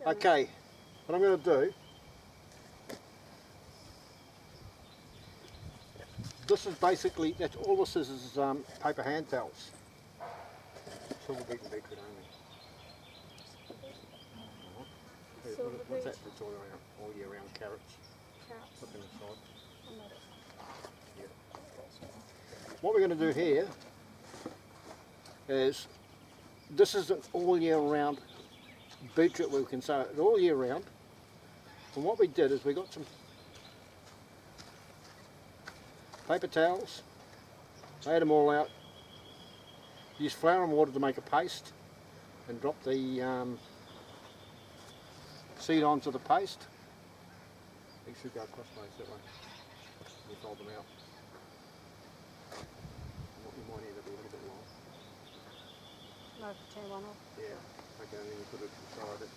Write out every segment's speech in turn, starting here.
Okay, what I'm going to do, this is basically, that's all this is paper hand towels. Silver beet and beetroot only. What's that? It's all year round carrots. Look inside. Yeah. What we're going to do here is, this is an all year round beetroot, we can sow it all year round. And what we did is we got some paper towels, laid them all out, used flour and water to make a paste, and drop the seed onto the paste. They should go crossways that way. You fold them out. You might need it a little bit long. No, turn one off. Yeah, okay, and then you put it inside it.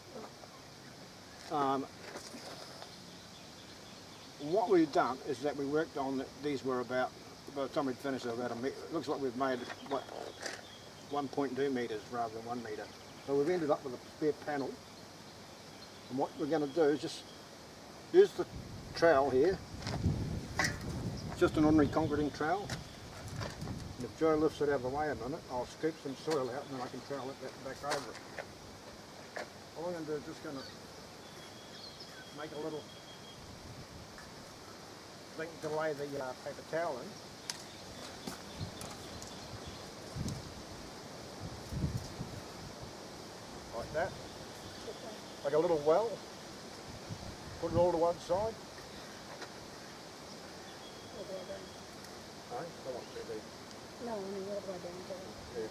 What we've done is that we worked on, these were about, by the time we'd finished, about a metre. It looks like we've made, what, 1.2 metres rather than 1 metre. So we've ended up with a spare panel. And what we're going to do is just use the trowel here, just an ordinary concreting trowel. And if Joe lifts it out of the way a minute, I'll scoop some soil out and then I can trowel it back over it. All I'm going to do is just going to make a little thing to lay the paper towel in. Like that. Like a little well. Put it all to one side. No, I want to do. No, I mean, all the way down. Yeah.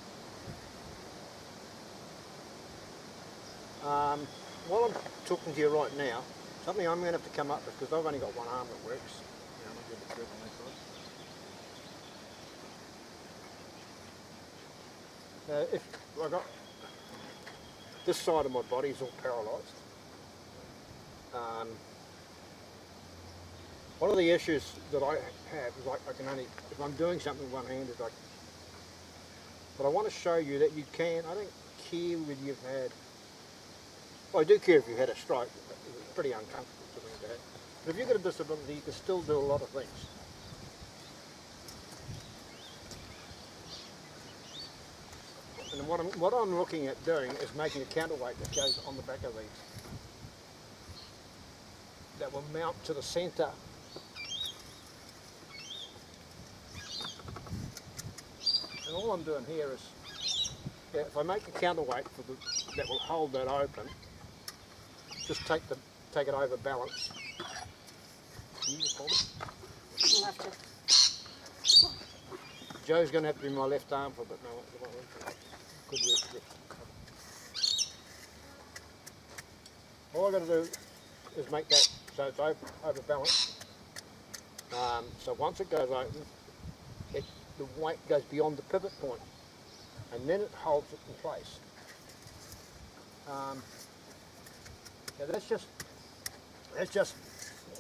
While I'm talking to you right now, something I'm going to have to come up with, because I've only got one arm that works. You know, I'm not good at on that side. If I got this side of my body is all paralysed. One of the issues that I have is I can only, if I'm doing something with one hand, is like, but I want to show you that you can, I don't care whether you've had, well I do care if you've had a stroke, it's pretty uncomfortable to me that. But if you've got a disability, you can still do a lot of things. And what I'm looking at doing is making a counterweight that goes on the back of these, that will mount to the centre. And all I'm doing here is, if I make a counterweight for that will hold that open, just take it over balance. Can you just hold it? You'll have to. Joe's going to have to be my left arm for a bit. No, it won't work. Good work. All I've got to do is make that so it's over balanced. So once it goes open, the weight goes beyond the pivot point, and then it holds it in place. Yeah, that's just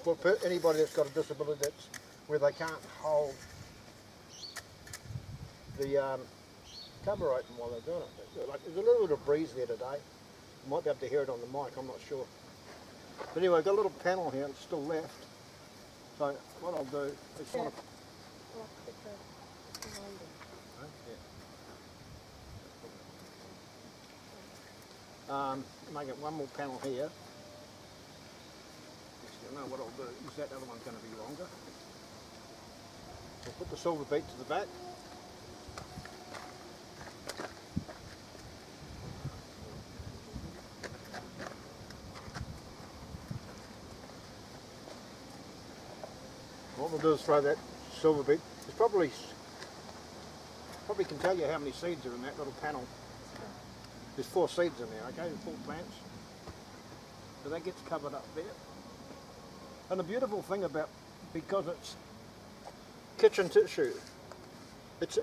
for anybody that's got a disability that's where they can't hold the cover open while they're doing it. Like, there's a little bit of breeze there today. You might be able to hear it on the mic, I'm not sure. But anyway, I've got a little panel here, it's still left. So what I'll do is sort of... Make it one more panel here. You know what I'll do is that other one's going to be longer. We'll put the silver beet to the back. What we'll do is throw that silver beet. It's probably can tell you how many seeds are in that little panel. There's 4 seeds in there, okay, 4 plants. So that gets covered up there. And the beautiful thing about, because it's kitchen tissue, it's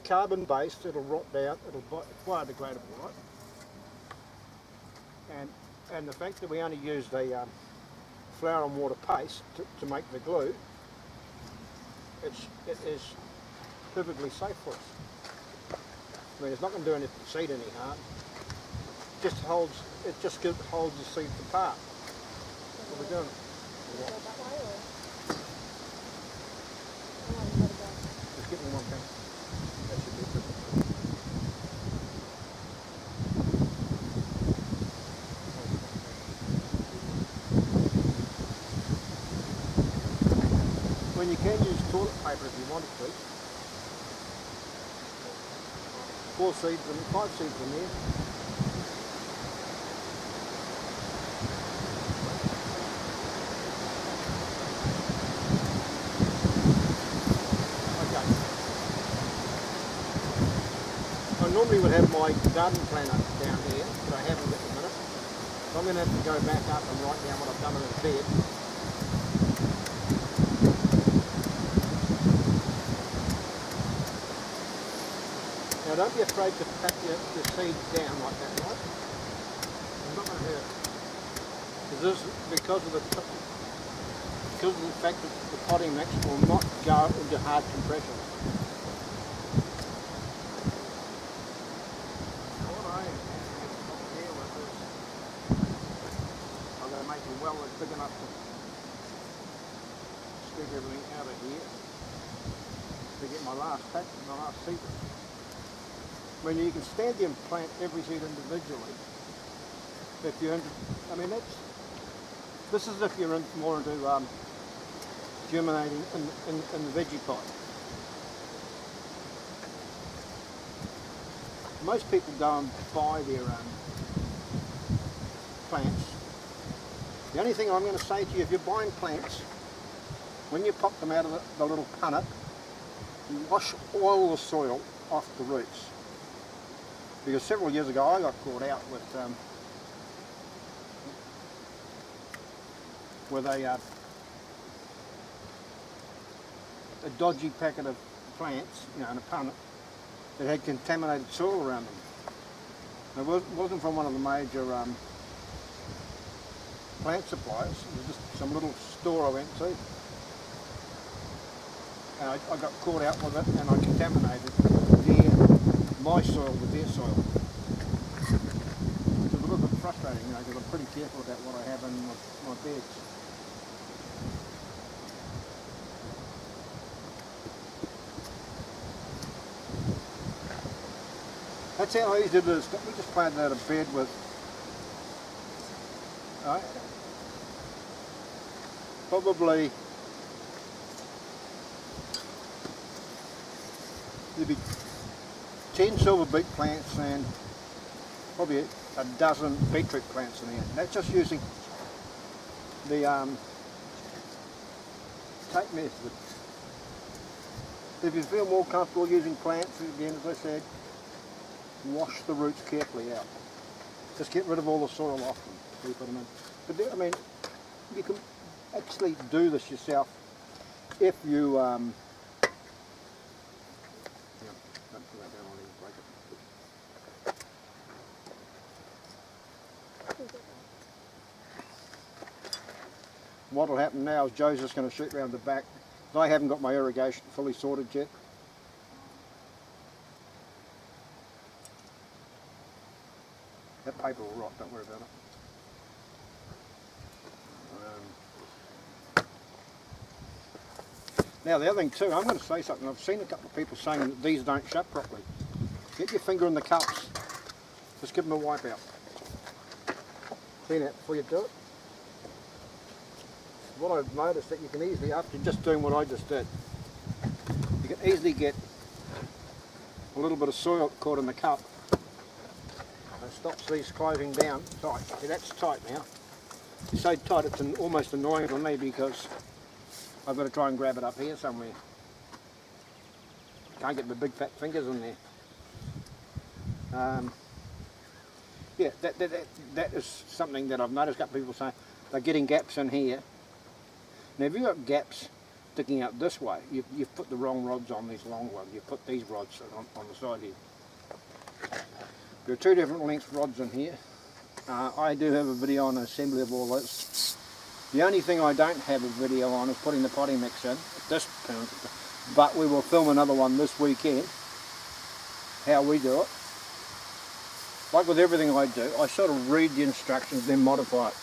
carbon based, it'll rot down, it'll biodegradable, right? And the fact that we only use the flour and water paste to make the glue, it is perfectly safe for us. I mean, it's not going to do any seed any harm. just holds the seeds apart. What are we doing? Go that way or? Oh, you gotta go. Just give me one thing. That should be good. When you can use toilet paper if you wanted to. 5 seeds in there. I normally would have my garden planter down here, but I haven't at the minute. So I'm going to have to go back up and write down what I've done in the bed. Now don't be afraid to pat your seeds down like that, right? I'm not going to hurt. Because of the fact that the potting mix will not go into hard compression. Well, it's big enough to scoop everything out of here to get my last seed. When you can stand there and plant every seed individually, if you're into, this is if you're more into germinating in the Vegepod. Most people go and buy their plants. The only thing I'm going to say to you, if you're buying plants, when you pop them out of the little punnet, you wash all the soil off the roots. Because several years ago I got caught out with a dodgy packet of plants, in a punnet, that had contaminated soil around them. It wasn't from one of the major plant suppliers. It was just some little store I went to, and I got caught out with it, and I contaminated my soil with their soil. It's a little bit frustrating, because I'm pretty careful about what I have in my beds. That's how easy it is. We just planted out a bed with. Right. Probably there'd be 10 silver beet plants and probably a dozen beetroot plants in there. That's just using the tape method. If you feel more comfortable using plants, again, as I said, wash the roots carefully out. Just get rid of all the soil off them. Keep them in. But you can actually do this yourself if you don't put that down, I'll even break it. What will happen now is Joe's just going to shoot round the back. I haven't got my irrigation fully sorted yet. That paper will rot, don't worry about it. Now the other thing too, I'm going to say something. I've seen a couple of people saying that these don't shut properly. Get your finger in the cups. Just give them a wipe out. Clean it before you do it. What I've noticed that you can easily, after just doing what I just did, you can easily get a little bit of soil caught in the cup. It stops these closing down tight. See, that's tight now. It's so tight it's almost annoying for me because I've got to try and grab it up here somewhere. Can't get my big fat fingers in there. Yeah, that is something that I've noticed. A couple of people saying they're getting gaps in here. Now if you've got gaps sticking out this way, you've put the wrong rods on these long ones. You've put these rods on the side here. There are 2 different length rods in here. I do have a video on the assembly of all this. The only thing I don't have a video on is putting the potting mix in at this point, but we will film another one this weekend, how we do it. like with everything I do, I sort of read the instructions, then modify it.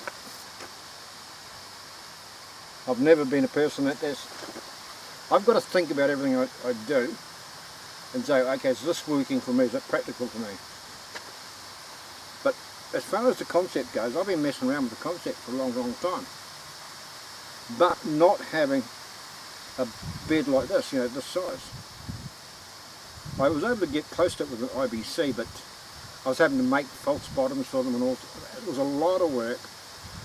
I've never been a person that does. I've got to think about everything I do and say, okay, is this working for me? Is that practical for me? But as far as the concept goes, I've been messing around with the concept for a long, long time. But not having a bed like this, you know, this size. I was able to get close to it with an IBC, but I was having to make false bottoms for them and all. It was a lot of work,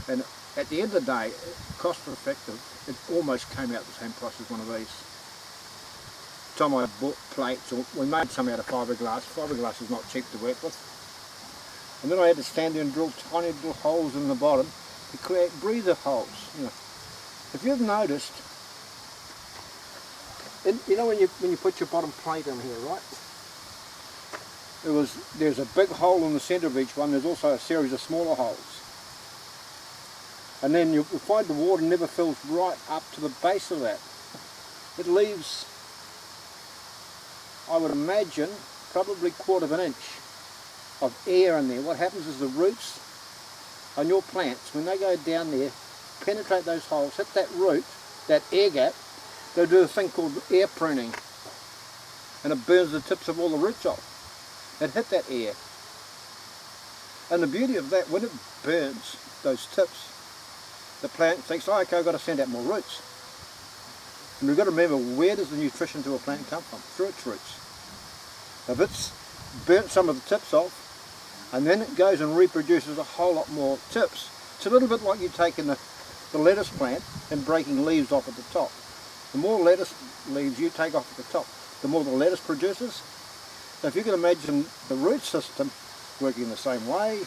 and at the end of the day, cost effective, it almost came out the same price as one of these. The time I bought plates, or we made some out of fiberglass. Fiberglass is not cheap to work with. And then I had to stand there and drill tiny little holes in the bottom to create breather holes. You know, if you've noticed, you know when you put your bottom plate in here, right? There's a big hole in the centre of each one. There's also a series of smaller holes. And then you'll find the water never fills right up to the base of that. It leaves, I would imagine, probably 1/4 of an inch of air in there. What happens is the roots on your plants, when they go down there, penetrate those holes, hit that root, that air gap, they'll do a thing called air pruning, and it burns the tips of all the roots off. It hit that air. And the beauty of that, when it burns those tips, the plant thinks, oh, okay, I've got to send out more roots. And we've got to remember, where does the nutrition to a plant come from? Through its roots. If it's burnt some of the tips off, and then it goes and reproduces a whole lot more tips. It's a little bit like you taking the lettuce plant and breaking leaves off at the top. The more lettuce leaves you take off at the top, the more the lettuce produces. So if you can imagine the root system working the same way,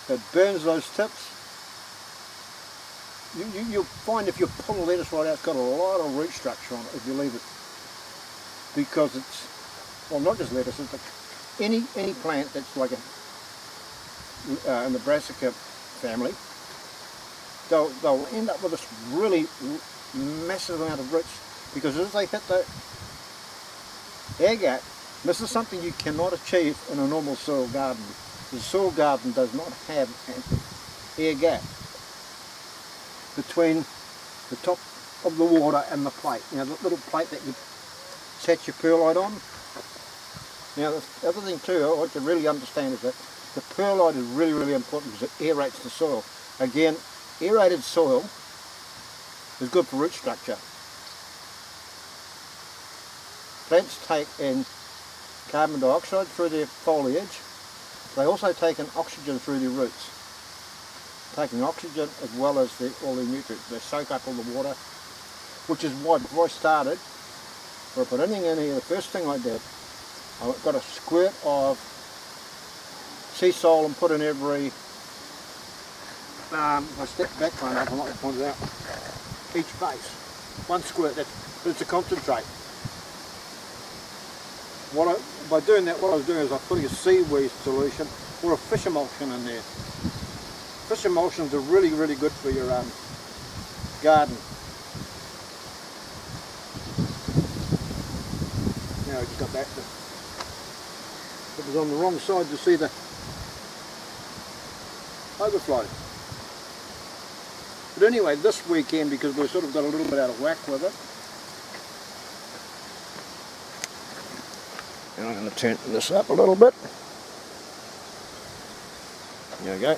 it burns those tips. You'll find if you pull a lettuce right out, it's got a lot of root structure on it if you leave it. Because it's, well, not just lettuce, it's any plant that's like a Brassica family, they'll end up with this really massive amount of roots, because as they hit the air gap, this is something you cannot achieve in a normal soil garden. The soil garden does not have an air gap between the top of the water and the plate. You know, the little plate that you set your perlite on. Now the other thing too, what you really understand is that the perlite is really, really important because it aerates the soil. Again, aerated soil is good for root structure. Plants take in carbon dioxide through their foliage. They also take in oxygen through their roots. Taking oxygen as well as all the nutrients. They soak up all the water, which is why before I started, before I put anything in here, the first thing I did, I got a squirt of sea salt and put in every, I stepped back one up, I might point it out, each base. One squirt, it's a concentrate. By doing that, what I was doing is I was putting a seaweed solution or a fish emulsion in there. Fish emulsions are really, really good for your garden. Now I just got back to it was on the wrong side to see the overflow. But anyway, this weekend, because we sort of got a little bit out of whack with it, and I'm going to turn this up a little bit. There we go.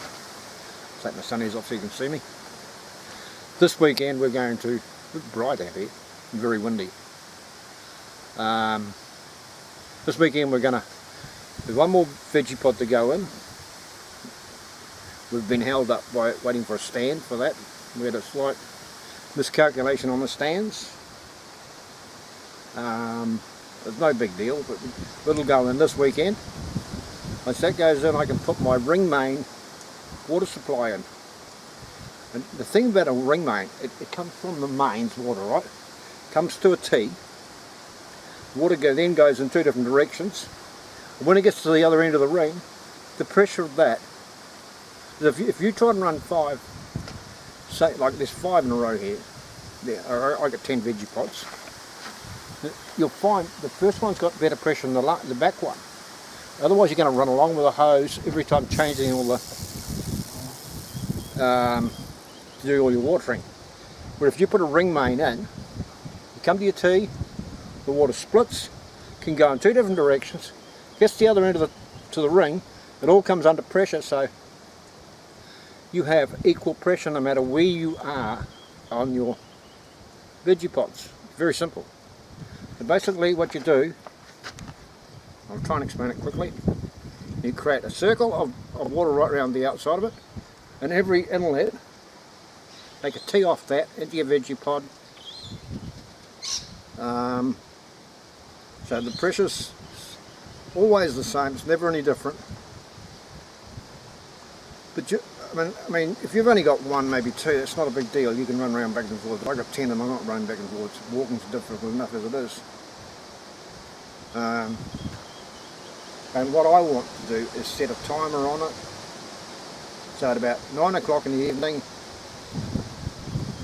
Take my sunnies off so you can see me. This weekend we're going to, it's bright out here, very windy. This weekend we're going to, there's one more Vegepod to go in. We've been held up by waiting for a stand for that. We had a slight miscalculation on the stands. It's no big deal, but it'll go in this weekend. Once that goes in, I can put my ring main water supply in. And the thing about a ring main, it comes from the mains water, right? Comes to a T. Water then goes in two different directions. And when it gets to the other end of the ring, the pressure of that, if you try and run 5, say like there's 5 in a row here, I got 10 Vegepods, you'll find the first one's got better pressure than the back one. Otherwise you're going to run along with a hose every time changing all the to do all your watering. But if you put a ring main in, you come to your tee, the water splits, can go in two different directions, gets the other end of the ring, it all comes under pressure, so you have equal pressure no matter where you are on your Vegepods. Very simple. And basically what you do, I'll try and explain it quickly, you create a circle of water right around the outside of it, and every inlet, take a tee off that into your Vegepod. So the pressure's always the same, it's never any different. But I mean, if you've only got one, maybe two, it's not a big deal. You can run around back and forth. I've got 10 and I'm not running back and forth. Walking's difficult enough as it is. And what I want to do is set a timer on it. So at about 9 o'clock in the evening,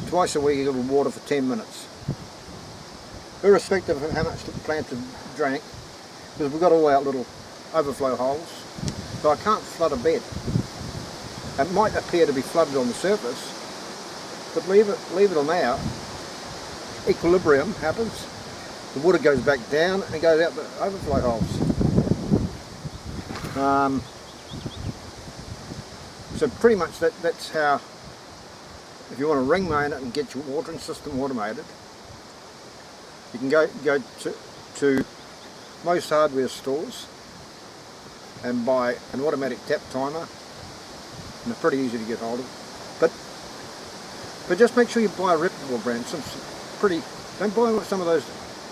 twice a week you will water for 10 minutes. Irrespective of how much the plants have drank, because we've got all our little overflow holes, so I can't flood a bed. It might appear to be flooded on the surface, but leave it on there. Equilibrium happens, the water goes back down and goes out the overflow holes. So pretty much that's how, if you want to ring main it and get your watering system automated, you can go to most hardware stores and buy an automatic tap timer, and they're pretty easy to get hold of. But just make sure you buy a reputable brand. Don't buy some of those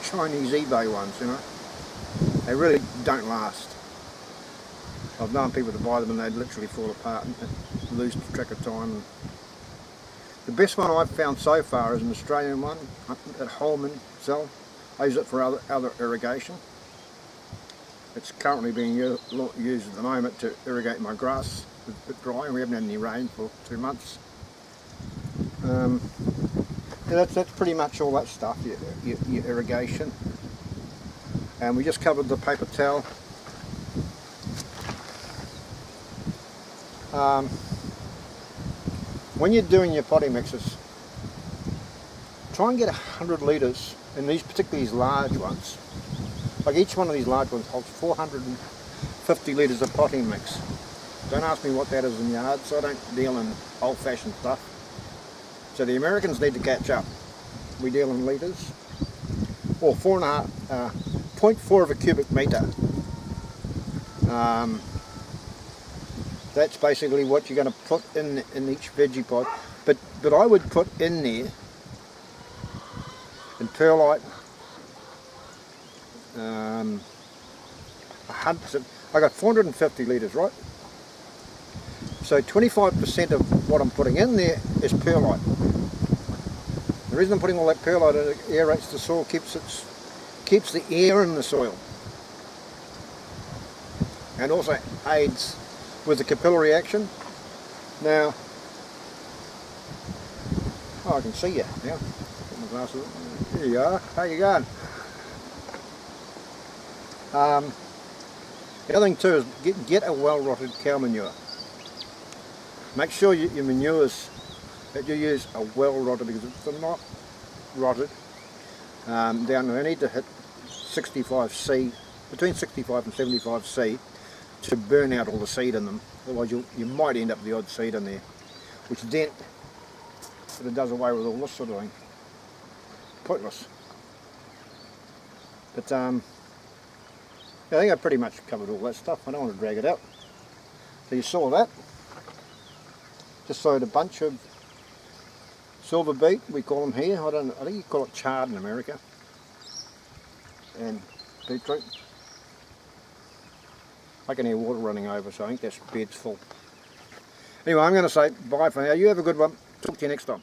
Chinese eBay ones, you know. They really don't last. I've known people to buy them and they'd literally fall apart and lose track of time. The best one I've found so far is an Australian one that Holman sell. I use it for other irrigation. It's currently being used at the moment to irrigate my grass. It's a bit dry and we haven't had any rain for 2 months. Yeah, that's pretty much all that stuff, your irrigation. And we just covered the paper towel. When you're doing your potting mixes, try and get 100 litres in particularly these large ones. Like each one of these large ones holds 450 litres of potting mix. Don't ask me what that is in yards, so I don't deal in old-fashioned stuff. So the Americans need to catch up. We deal in litres, or 0.4 of a cubic metre. That's basically what you're going to put in each Vegepod. But I would put in there, in perlite, I got 450 litres, right? So 25% of what I'm putting in there is perlite. The reason I'm putting all that perlite in, it aerates the soil, keeps the air in the soil, and also aids with the capillary action. Now, I can see you now. Put my glasses on. There you are. How you going? The other thing too is get a well-rotted cow manure. Make sure your manures that you use are well-rotted, because if they're not rotted, they need to hit 65C, between 65 and 75C, to burn out all the seed in them. Otherwise you might end up with the odd seed in there, which then sort of does away with all this sort of thing. Pointless. But I think I pretty much covered all that stuff. I don't want to drag it out. So you saw that. Just sowed a bunch of silver beet, we call them here. I think you call it chard in America. And beetroot. I can hear water running over, so I think this bed's full. Anyway, I'm going to say bye for now. You have a good one. Talk to you next time.